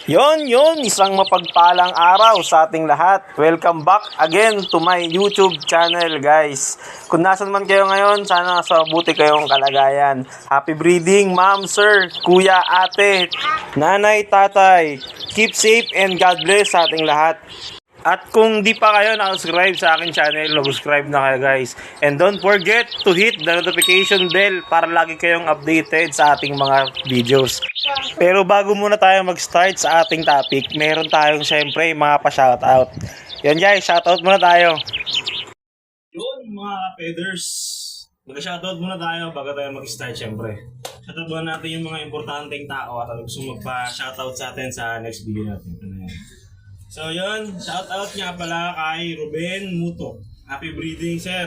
Yon, isang mapagpalang araw sa ating lahat. Welcome back again to my YouTube channel, guys. Kung nasan man kayo ngayon, sana sa buti kayong kalagayan. Happy breeding, ma'am, sir, kuya, ate, nanay, tatay. Keep safe and God bless sa ating lahat. At kung di pa kayo na-subscribe sa aking channel, mag-subscribe na kayo, guys. And don't forget to hit the notification bell para lagi kayong updated sa ating mga videos. Pero bago muna tayo mag-start sa ating topic, meron tayong syempre mga pa-shoutout. Yan guys, shoutout muna tayo. Yun mga feathers, mag-shoutout muna tayo bago tayo mag-start syempre. Shoutout muna natin yung mga importanteng tao at gusto magpa-shoutout sa atin sa next video natin. So yun, shoutout nga pala kay Ruben Muto. Happy breeding, sir.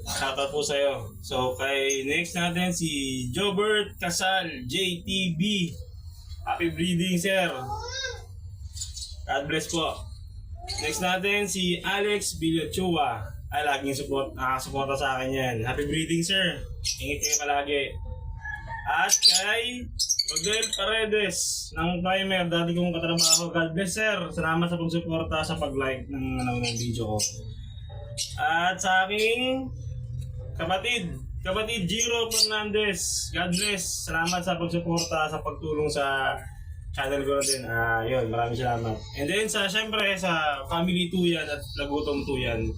Shoutout po sa'yo. So kay next natin si Jobert Casal, JTB. Happy breeding, sir. God bless po. Next natin si Alex Villachua. Ay, laging nakasuporta sa akin yan. Happy breeding, sir. Ingit kayo palagi. At kay Rodel Paredes ng Primer, dati kong katrabaho. God bless, sir. Salamat sa pagsuporta sa pag-like ng video ko. At sa aking kapatid Jiro Fernandez. God bless. Salamat sa pagsuporta sa pagtulong sa channel ko din. Yun, maraming salamat. And then syempre sa Family Tuyan at Lagutom Tuyan.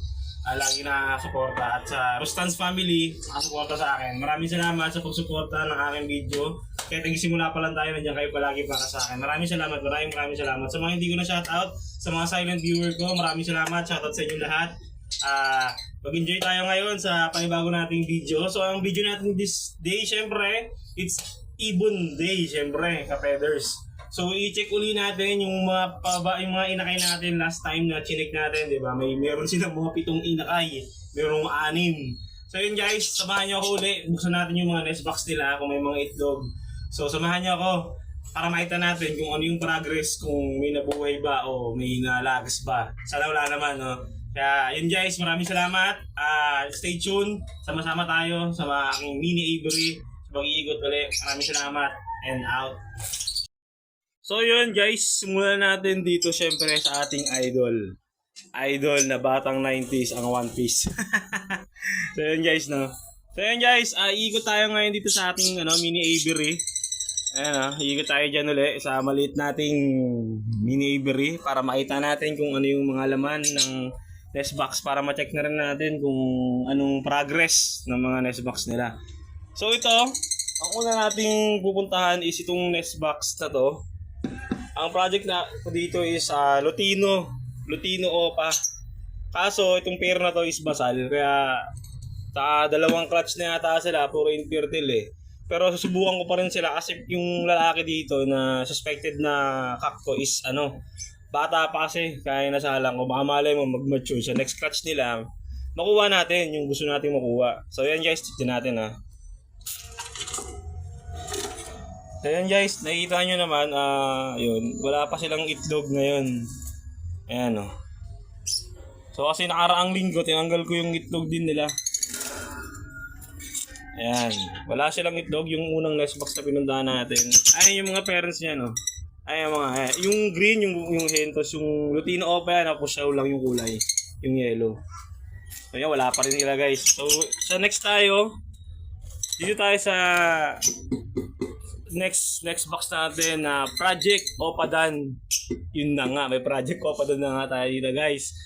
Lagi na suporta at sa Rustans family nakasuporta sa akin. Maraming salamat sa pagsuporta ng aking video. Kaya nagsimula pa lang tayo, nandiyan kayo palagi para sa akin. Maraming salamat. Sa mga hindi ko na shoutout, sa mga silent viewer ko, maraming salamat. Shoutout sa inyo lahat. Mag-enjoy tayo ngayon sa panibago nating video. So ang video natin this day, syempre, it's Ibon Day, syempre, ka-feathers. So i-check uli natin yung mga inakay natin last time na chinek natin, di ba? Meron silang mga 7 inakay, merong 6. So yun guys, samahan niyo ako uli. Buksan natin yung mga nest box nila kung may mga itlog. So samahan niyo ako para makita natin kung ano yung progress, kung may nabuhay ba o may nalagas ba. Sana wala naman, no? Kaya yun guys, maraming salamat. Stay tuned. Sama-sama tayo sa aking mini aviary. Sa pag-iigot ulit. Maraming salamat and out. So yun guys, simulan natin dito syempre sa ating idol. Idol na batang 90s ang One Piece. So yun guys, no. So yun guys, iikot tayo ngayon dito sa ating mini aviary. Ayan, iikot tayo dyan ulit sa maliit nating mini aviary para makita natin kung ano yung mga laman ng nest box, para ma-check na rin natin kung anong progress ng mga nest box nila. So ito, ang una nating pupuntahan is itong nest box na to. Ang project na dito is Lutino Opa. Kaso itong pair na to is basal, kaya sa dalawang clutch na yata sila, puro infertile eh. Pero susubukan ko pa rin sila kasi yung lalaki dito na suspected na kakto is bata pa kasi, kaya nasalang ko. Baka malay mo mag-mature sa next clutch nila, makuha natin yung gusto natin makuha. So yan guys, tignan natin So yan guys, nakikita nyo naman, yun, wala pa silang itlog ngayon. Ayan So kasi nakaraang linggo, tinanggal ko yung itlog din nila. Ayan, wala silang itlog, yung unang nest box na pinundahan natin. Ayan yung mga parents niya, no. Ayan yung green, yung hen, tapos yung Lutino Opa yan, tapos siya lang yung kulay, yung yellow. So yan, wala pa rin sila guys. So sa next tayo, dito tayo sa next box natin na Project Opadan. Yun na nga, may Project Opadan na nga tayo dito guys.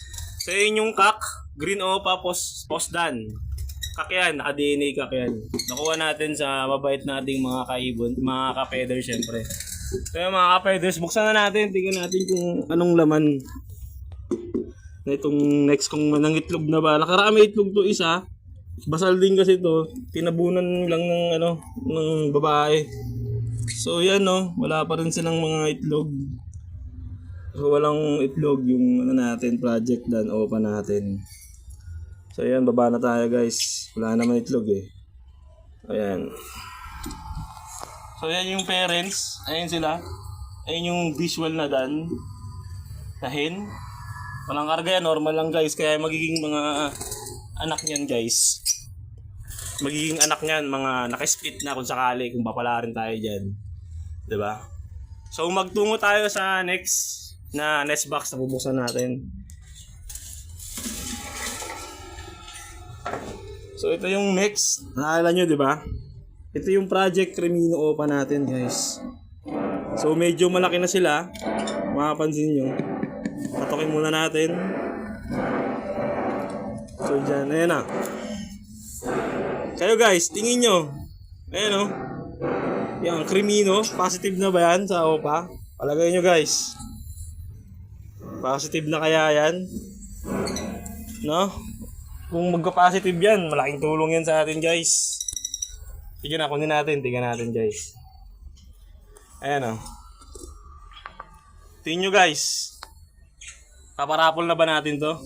So yun yung kak, Green Opa Postdan. Kak yan, naka-DNA kak yan. Nakuha natin sa mabait nating mga kaibon, mga ka-feathers syempre. So yun mga ka-feathers, buksan na natin, tingnan natin kung anong laman na itong next kong nangitlog na ba. Nakarami itlog to isa. Basal din kasi to, tinabunan lang ng babae. So yan wala pa rin silang mga itlog. So walang itlog yung natin, project dan open natin. So yan, baba na tayo guys. Wala naman itlog eh. Ayan. So yan yung parents. Ayan sila. Ayan yung visual na dan. Na hen. Walang karga yan, normal lang guys. Kaya magiging mga anak niyan guys. Magiging anak niyan, mga naka-split na kung sakali, kung papala rin tayo dyan. Diba? So magtungo tayo sa next na nest box na bubuksan natin. So ito yung next, naalala nyo, di ba? Ito yung Project Cremino Opa natin, guys. So medyo malaki na sila, makapansin nyo. Patokin muna natin. So dyan, ayan na. Kayo guys, tingin nyo. Ayan o. Yan, Cremino, positive na ba yan sa Opa? Palagay nyo guys. Positive na kaya yan? No? Kung magka-positive yan, malaking tulong yan sa atin guys. Tignan natin guys. Ayan o. Tingnan nyo guys. Paparapol na ba natin to?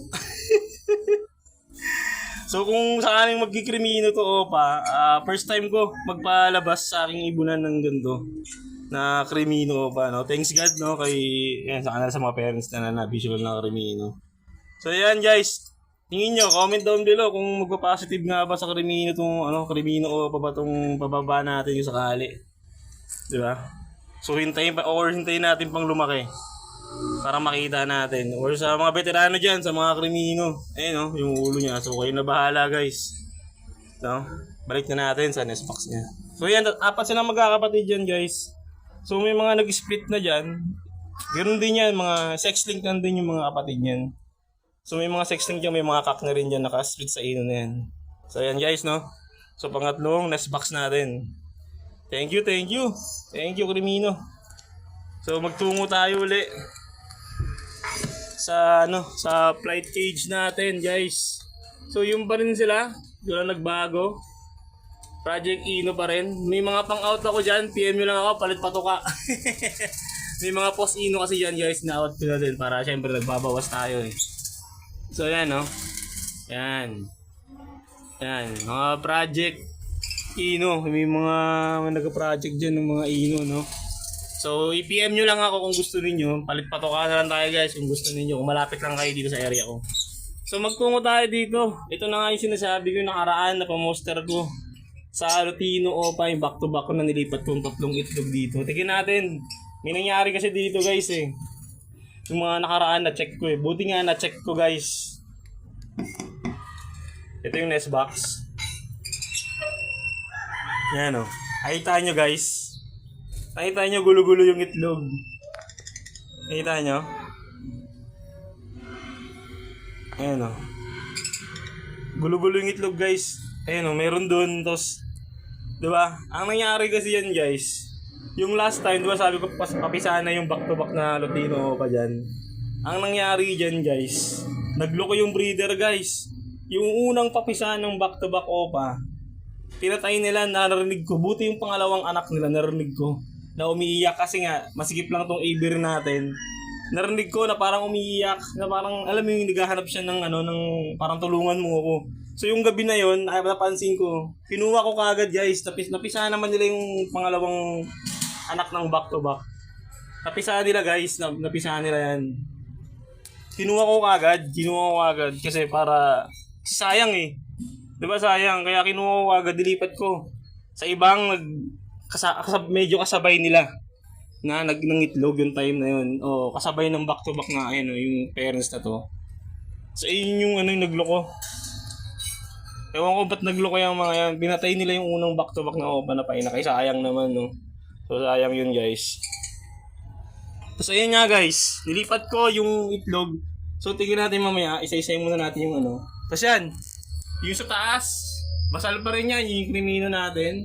So kung sakaling magkikrimino to Opa, first time ko magpalabas sa aking ibunan ng ganito na Cremino Opa, no? Thanks God, no, kay yan, sa kanila sa mga parents na visual na Cremino. So yan guys. Tingin nyo, comment down below kung magpa-positive nga ba sa Cremino itong Cremino o pa ba itong pababa natin yung sakali. Diba? So hintayin natin pang lumaki para makita natin. Or sa mga veterano dyan, sa mga Cremino. Ayun yung ulo niya. So kayo na bahala guys. So, balik na natin sa nest box niya. So yan, 4 silang magkakapatid dyan guys. So may mga nag-split na dyan. Ganoon din yan, mga sex link lang din yung mga kapatid niyan. So may mga sex link dyan, may mga kak na rin dyan naka-split sa ino na yan. So yan guys, no? So pangatlong nest box natin. Thank you Cremino. So magtungo tayo uli sa sa flight cage natin guys. So yung pa rin sila, wala nagbago. Project Ino pa rin. May mga pang-out ako dyan, PM nyo lang ako, palit patuka. May mga post Ino kasi dyan guys, na-out ko na din para syempre nagbabawas tayo eh. So yan no. Yan. Mga project Ino. May mga nag-project dyan ng mga Ino no. So i-PM nyo lang ako kung gusto niyo. Palit patoka na lang tayo guys kung gusto niyo. Kung malapit lang kayo dito sa area ko. So magtungo tayo dito. Ito na nga yung sinasabi ko yung nakaraan na pamoster ko. Sa Lutino Opa yung back to back ko na nilipat kong 3 itlog dito. Tingnan natin. May nangyari kasi dito guys eh. Yung mga nakaraan na check ko eh. Buti nga na check ko guys. Ito yung nest box. Yan o. Nakita nyo guys. Nakita nyo gulo-gulo yung itlog. Nakita nyo. Ayan o. Gulo-gulo yung itlog guys. Ayan o. Meron dun. Tapos. Diba? Ang nangyari kasi yan guys. Yung last time, diba sabi ko papisaan na yung back-to-back na Lutino pa dyan. Ang nangyari dyan guys, nagloko yung breeder guys. Yung unang papisaan ng back-to-back Opa, pinatay nila, narinig ko. Buti yung pangalawang anak nila, narinig ko. Na umiiyak kasi nga, masigip lang tong Aver natin. Narinig ko na parang umiiyak, na parang, alam mo yung naghahanap siya ng ng parang tulungan mo ako. So yung gabi na yon, ay napansin ko, pinuha ko kagad guys, napisahan naman nila yung pangalawang anak ng back-to-back. Napisahan nila guys, napisahan nila yan. Kinuha ko kagad kasi para sayang eh. 'Di ba sayang? Kaya kinuha ko kagad, dilipat ko. Sa ibang medyo kasabay nila na nangitlog yung time na yun. O kasabay ng back-to-back na yung parents na to. So yun yung yung nagloko. Ewan ko ba't nagloko yung mga yan. Binatay nila yung unang back-to-back na Opa na paina. Kaya sayang naman no. So sayang yun guys. Tapos ayun nga guys, nilipat ko yung itlog. So tingnan natin mamaya, isa-isay muna natin yung Tapos yan, yung sa taas, basal pa rin yan, yung Cremino natin.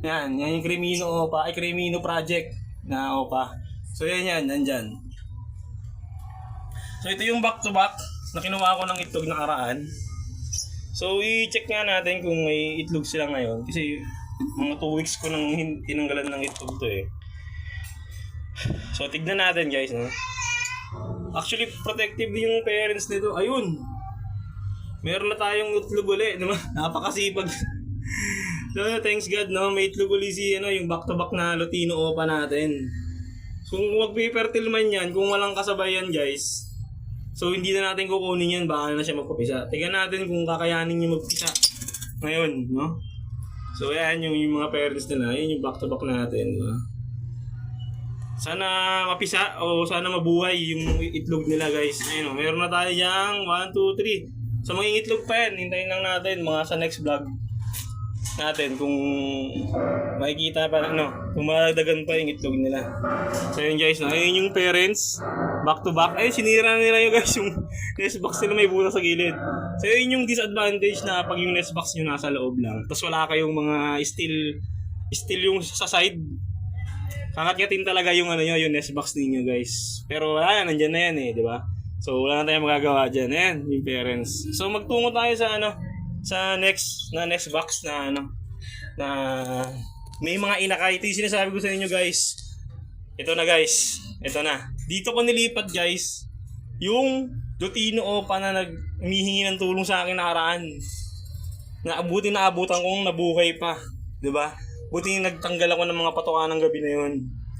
Yan yung Cremino Opa, ay Cremino Project na Opa. So yan, nandyan. So ito yung back-to-back na kinuha ko ng itlog nakaraan. So i-check nga natin kung may itlog sila ngayon. Kasi mga 2 weeks ko nang tinanggalan ng itlog to eh. So tignan natin guys no. Actually protective din yung parents nito. Ayun. Meron na tayong itlog uli, di ba? Napakasipag. So thanks God no, may itlog uli si yung back-to-back na Lutino Opa natin. Kung mag-fertile man yan, kung walang kasabayan guys, so hindi na natin kukunin yan, baka na siya magpapisa. Tignan natin kung kakayanin niya magpisa ngayon, no? So yan yung mga parents nila, yun yung back-to-back natin, diba? Sana mapisa o sana mabuhay yung itlog nila guys. Ayun o, meron na tayo diyang 1, 2, 3. So mga itlog pa yan, hintayin lang natin mga sa next vlog natin kung makikita pa kung madagdagan pa yung itlog nila. So yun guys, ayun yung parents back to back. Ayun, sinira nila yung guys yung nest box nila, may butas sa gilid. So yun yung disadvantage na pag yung nest box nyo nasa loob lang, tapos wala kayong mga steel yung sa side, kakatyatin talaga yung yung nest box ninyo guys. Pero wala yan, nandyan na yan di ba? So wala na tayong magagawa dyan. Ayan yung parents. So magtungo tayo sa sa next box na na may mga inakay. Ito yung sinasabi ko sa inyo guys. Ito na guys. Ito na. Dito ko nilipat guys yung Lutino Opa na humihingi ng tulong sa akin nakaraan. Naabutan kong nabuhay pa, 'di ba? Buti nagtanggal ako ng mga patokan ng gabi na 'yon.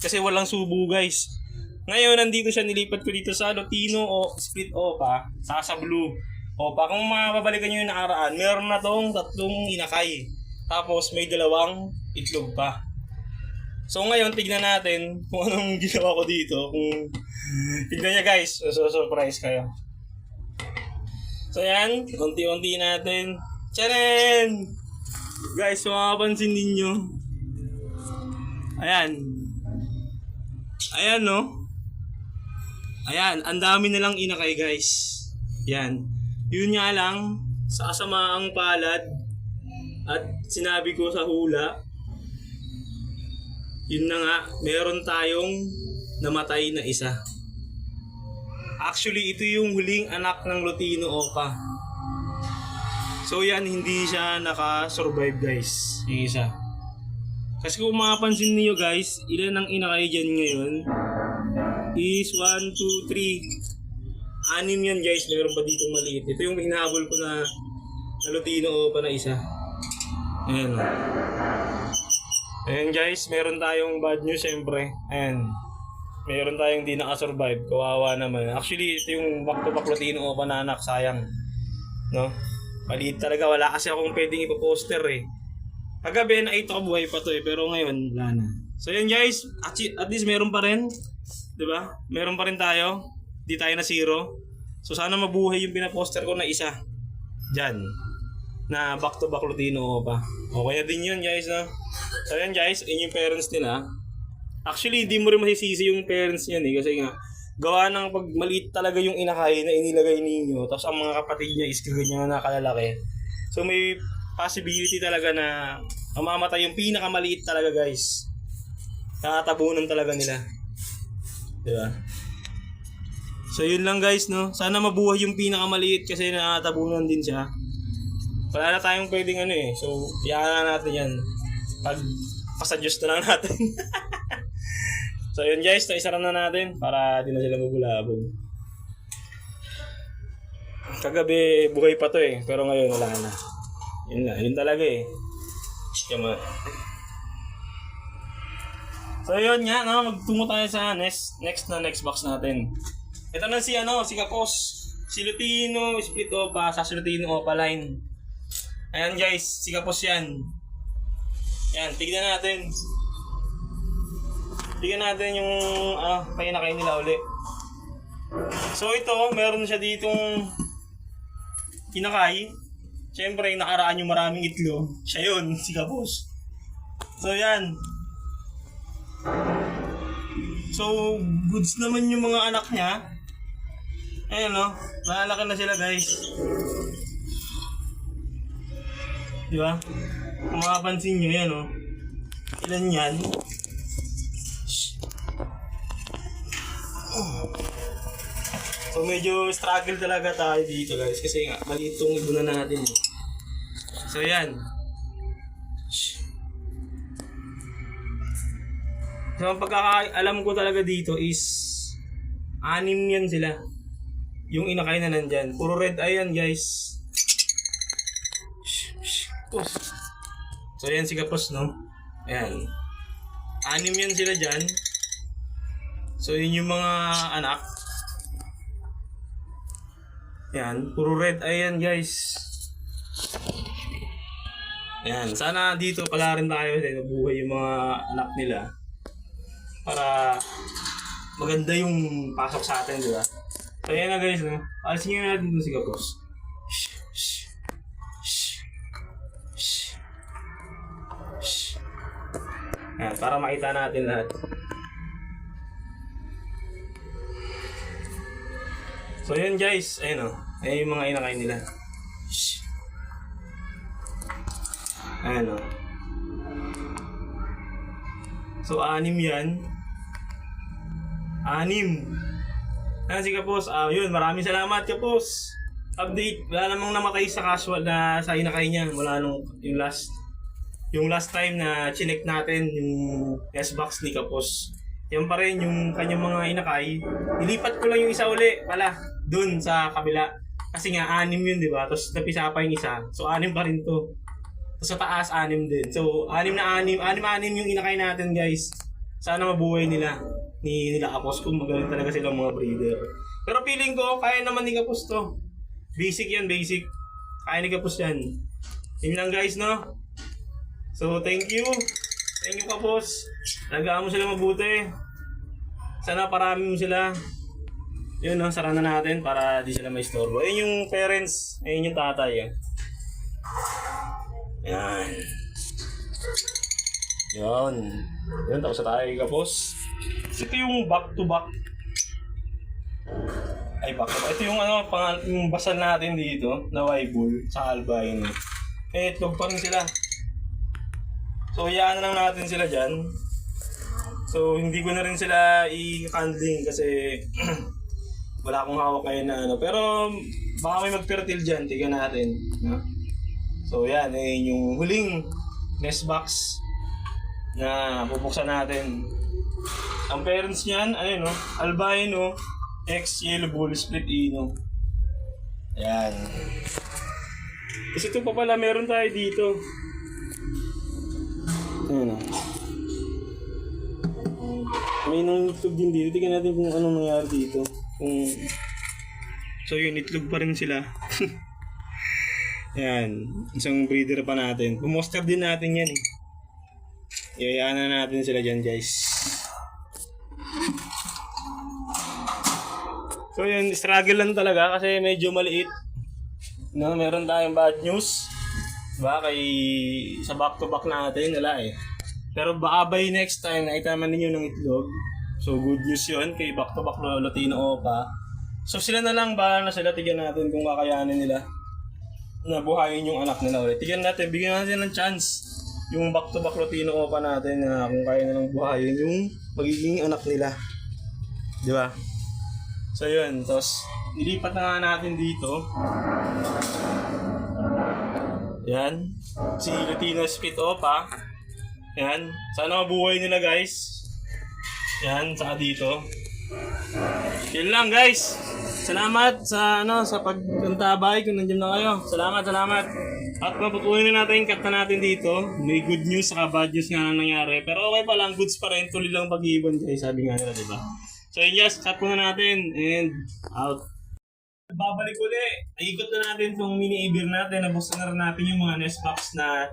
Kasi walang subo guys. Ngayon nandito siya, nilipat ko dito sa Lutino o Split Opa, sa Blue Opa. Kung mababalikan niyo yung nakaraan, meron na tong 3 inakay. Tapos may 2 itlog pa. So ngayon tignan natin kung anong ginawa ko dito. Kung tignan niya guys, so surprise kayo. So yan, unti-unti natin. Tcharan! Guys, makapansin ninyo. Ayan. Ayan Ayan, ang dami nilang inakay guys. Yan. Yun nga lang, sa kasamaang palad at sinabi ko sa hula, yun na nga, meron tayong namatay na isa. Actually, ito yung huling anak ng Lutino Opa. So yan, hindi siya naka-survive guys, yung isa. Kasi kung makapansin niyo guys, ilan ang inakay dyan ngayon is 1, 2, 3. 6 yan guys, meron pa ditong maliit. Ito yung hinahabol ko na Lutino Opa na isa. Ayan. Ayan guys, meron tayong bad news syempre. Ayan. Meron tayong di nakasurvive. Kawawa naman. Actually, ito yung back-to-back Lutino Opa na anak. Sayang. Maliit talaga. Wala kasi akong pwedeng ipoposter Kagabi, nakita ko buhay pa to pero ngayon, wala na. So yun guys, at least meron pa rin. Diba? Meron pa rin tayo. Di tayo na zero. So sana mabuhay yung pinaposter ko na isa. Diyan. Na back-to-back Lutino Opa. Okay na din yun guys So yan guys, yun yung parents nila. Actually, di mo rin masisisi yung parents niyan kasi nga, gawa ng pag maliit talaga yung inakay na inilagay ninyo, tapos ang mga kapatid niya is ganyan na nakalalaki. So may possibility talaga na mamamatay yung pinakamaliit talaga guys. Nakatabunan talaga nila. Diba? So yun lang guys Sana mabuhay yung pinakamaliit kasi nakatabunan din siya. Wala na tayong pwedeng So iyakan na natin yan. Pag pasadyos na lang natin. So yun guys, isara na natin para di na sila mabulabog. Kagabi buhay pa to pero ngayon wala na. Yun talaga Come on. So yun nga magtungo tayo sa next box natin. Ito na si Kapos. Si Lutino Split Opa sa Lutino Opa line. Ayan guys, si Kapos yan. Yan, tignan natin. Tignan natin yung painakay nila uli. So ito, meron siya ditong inakay. Siyempre, nakaraan yung maraming itlog. Siya yun, si Kapos. So yan. So, goods naman yung mga anak niya. Ayan malalaki na sila guys. Diba? Kung makapansin nyo yan ilan yan? So medyo struggle talaga tayo dito guys kasi nga maliit itong ibunan natin So yan. So ang pagkakaalam ko talaga dito is 6 yan sila. Yung inakay na nandyan. Puro red eye yan guys. So yan si Kapos Ayan. 6 yan sila dyan. So yun yung mga anak. Yan. Puro red eye yan guys. Ayan. Sana dito pala rin tayo. Nabuhay yung mga anak nila. Para maganda yung pasok sa atin, di ba? So yan na guys, no? Alisin nga natin dito si Kapos. Yan, para makita natin lahat. So yan guys, ayun o. Ayun yung mga inakay nila. Ayun o. So 6 yan. 6. Ayan si Kapos. Yun, maraming salamat Kapos. Update, wala namang namatay sa casual na sa inakay niya. Wala nung yung last time na chinek natin yung S-box ni Kapos. Yan pa rin yung kanyang mga inakay. Nilipat ko lang yung isa uli pala dun sa kabila. Kasi nga 6 yun, di ba? Tapos napisa pa yung isa. So 6 pa rin to. Tapos sa taas 6 din. So 6 yung inakay natin guys. Sana mabuhay nila nila Kapos kung magaling talaga silang mga breeder. Pero feeling ko kaya naman ni Kapos to. Basic yan, basic. Kaya ni Kapos yan. Yun lang guys, no? So thank you. Thank you Kapos. Nagawa mo sila mabuti. Sana parami mo sila. Yun, no? Sara na natin para di sila maistorbo. Ayun yung parents. Ayun yung tatay. Yan. Yun. Yun, tapos na tayo Kapos. Ito yung back to back. Ay, back to back. Ito yung yung basal natin dito na Y-bull sa albino. Itlog pa rin sila. So, iyaan na lang natin sila dyan. So, hindi ko na rin sila i-handling kasi wala akong hawak ngayon na ano. Pero, baka may mag-fertile dyan. Tignan natin. No? So, yan. Yung huling nest box na bubuksan natin. Ang parents niyan, ano, albino, X yellow bull split ino. Ayan. Kasi ito pa pala, meron tayo dito. Ayan o. May nangitlog din dito. Tingnan natin kung anong nangyari dito. So yun, itlog pa rin sila. Ayan. Isang breeder pa natin. Pumoster din natin yan eh. Iayaan na natin sila dyan guys. So yun, struggle lang talaga kasi medyo maliit. No, meron tayong bad news. Diba? Sa back to back natin, wala eh. Pero baka by next time, naitaman ninyo ng itlog. So good news yun kay back to back Latino Opa. So sila na lang, bahala na sila. Tignan natin kung kakayanin nila na buhayin yung anak nila ulit. Tignan natin, bigyan natin ng chance yung back to back Latino Opa natin na kung kaya nilang buhayin yung magiging anak nila. Diba? So yun, tapos nilipat na nga natin dito. Yan, si Latino Split Opa. Yan, sana mabuhay nila guys. Yan, saka dito. Yun lang guys. Salamat sa sa pagkantabay kung nandiyan na kayo. Salamat. At maputuloy na natin, cut na natin dito. May good news saka bad news nga na nangyari. Pero okay pa lang, goods pa rin. Tuloy lang pag-iibon guys, sabi nga nila, diba? So yun guys, cut muna natin and out. Babalik uli. Ikot na natin itong mini-eBeer natin. Nabuksan na rin natin yung mga nest box na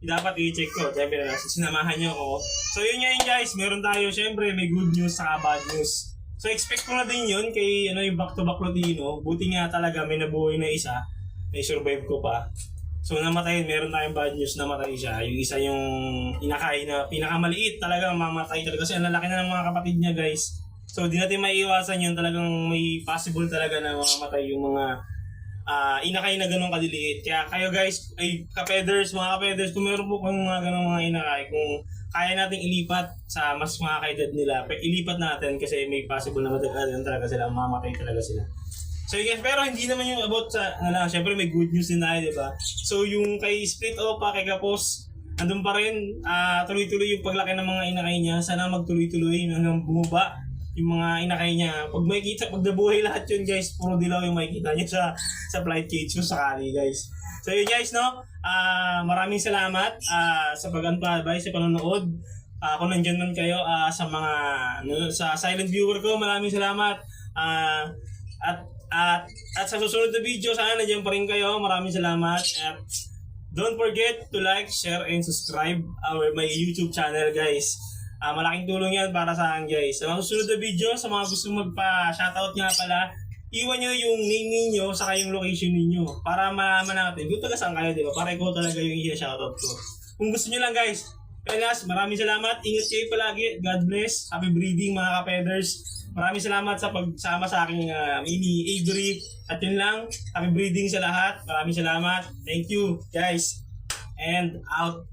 dapat i-check ko. Siyempre, sinamahan niyo ako. So yun nga yun guys, meron tayo. Siyempre, may good news saka bad news. So expect ko na din yun kay yung back-to-back Latino. Buti nga talaga may nabuhay na isa. May survive ko pa. So namatay, meron tayong bad news, namatay siya. Yung isa yung inakay na pinakamaliit talaga, mamatay talaga. Kasi ang lalaki na ng mga kapatid niya guys. So di natin maiiwasan yun, talagang may possible talaga na mamamatay yung mga inakay na ganun kadiliit. Kaya kayo guys, ay kapeders, mga kapeders, kung meron po kung mga ganun mga inakay, kung kaya nating ilipat sa mas mga kaedad nila, ilipat natin kasi may possible na matagalan talaga sila, mamatay talaga sila. So guys, pero hindi naman yung about sa, syempre may good news din tayo, diba? So yung kay Split Opa, kay Kapos, andun pa rin, tuloy-tuloy yung paglaki ng mga inakay niya. Sana magtuloy-tuloy hanggang bumaba yung mga inakay niya. Pag makikita, pag nabuhay lahat yun guys, puro dilaw yung makikita niyo sa flight cage kung sakali guys. So yun guys, no? Maraming salamat sa pag-antabay, sa panonood. Kung nandyan man kayo sa mga sa silent viewer ko, maraming salamat. At sa susunod na video, sana nandiyan pa rin kayo. Maraming salamat. At don't forget to like, share, and subscribe my YouTube channel guys. Malaking tulong yan para sa akin guys. Sa mga susunod na video, sa mga gusto magpa-shoutout nga pala, iwan nyo yung name ninyo saka yung location ninyo para malaman natin kung taga saan kayo, di ba? Para ikaw talaga yung i-shoutout ko. Kung gusto nyo lang guys, kaya guys, maraming salamat. Ingat kayo palagi. God bless. Happy breeding mga ka-feathers. Maraming salamat sa pagsama sa aking mini Avery. At yun lang, happy breeding sa lahat. Maraming salamat. Thank you guys. And out.